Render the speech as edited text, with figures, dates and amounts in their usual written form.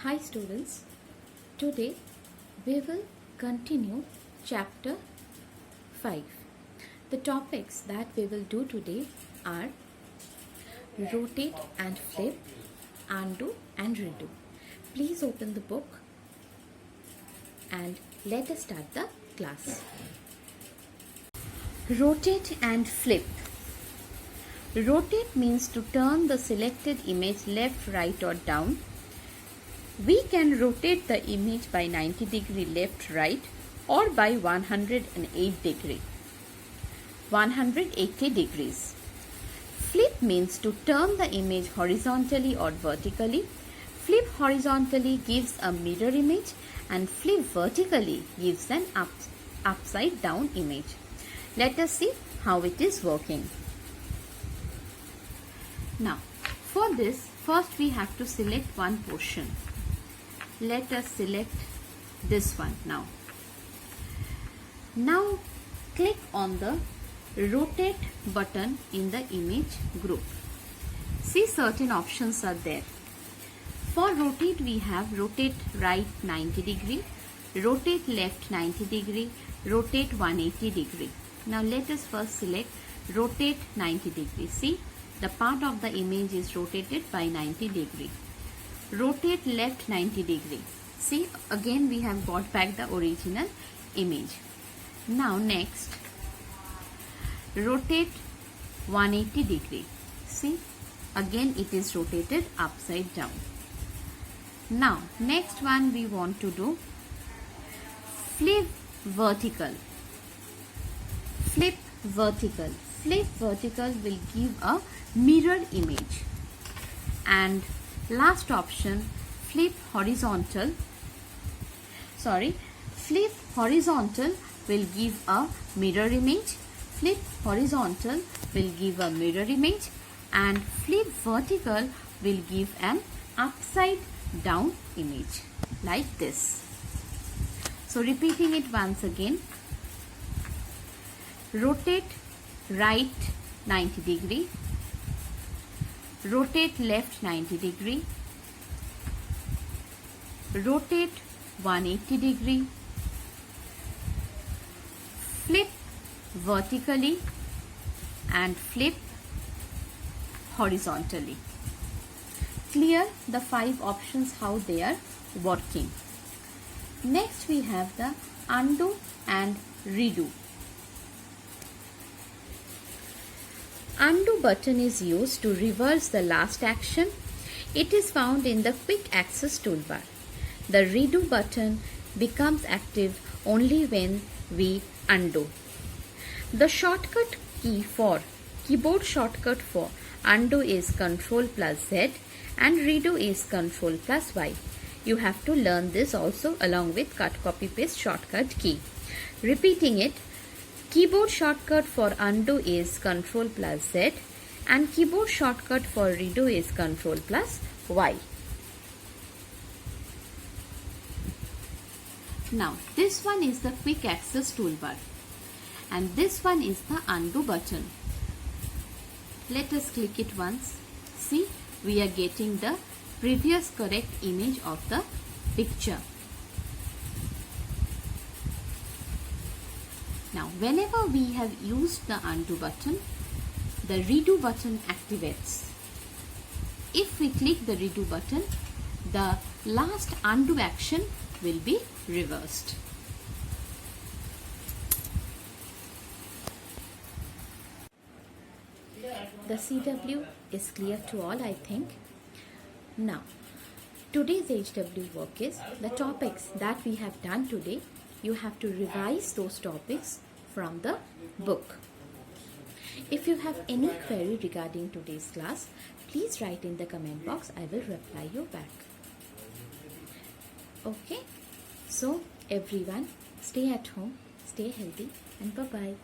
Hi students, today we will continue chapter 5. The topics that we will do today are rotate and flip, undo and redo. Please open the book and let us start the class. Rotate and flip. Rotate means to turn the selected image left, right or down. We can rotate the image by 90 degree left, right or by 180 degrees. Flip means to turn the image horizontally or vertically. Flip horizontally gives a mirror image and flip vertically gives an upside down image. Let us see how it is working. Now, for this, first we have to select one portion. Let us select this one now. Now, click on the rotate button in the image group. See, certain options are there. For rotate, we have rotate right 90 degree, rotate left 90 degree, rotate 180 degree. Now, let us first select rotate 90 degree. See, the part of the image is rotated by 90 degree. Rotate left 90 degree. See, again we have got back the original image. Now next, rotate 180 degree. See, again it is rotated upside down. Now next one we want to do flip vertical. Flip vertical. Flip vertical will give a mirror image. And last option, flip horizontal. Flip horizontal will give a mirror image. Flip horizontal will give a mirror image. And flip vertical will give an upside down image like this. So repeating it once again. Rotate right 90 degree. Rotate left 90 degree. Rotate 180 degree. Flip vertically and flip horizontally. Clear the 5 options how they are working. Next we have the undo and redo. Undo button is used to reverse the last action. It is found in the quick access toolbar. The redo button becomes active only when we undo. The shortcut key for keyboard shortcut for undo is Ctrl plus Z and redo is Ctrl plus Y. You have to learn this also along with cut copy paste shortcut key. Repeating it. Keyboard shortcut for undo is Ctrl plus Z and keyboard shortcut for redo is Ctrl plus Y. Now this one is the quick access toolbar and this one is the undo button. Let us click it once. See, we are getting the previous correct image of the picture. Now, whenever we have used the undo button, the redo button activates. If we click the redo button, the last undo action will be reversed. The CW is clear to all, I think. Now, today's HW work is the topics that we have done today. You have to revise those topics from the book. If you have any query regarding today's class, please write in the comment box. I will reply you back. Okay? So, everyone, stay at home, stay healthy and bye-bye.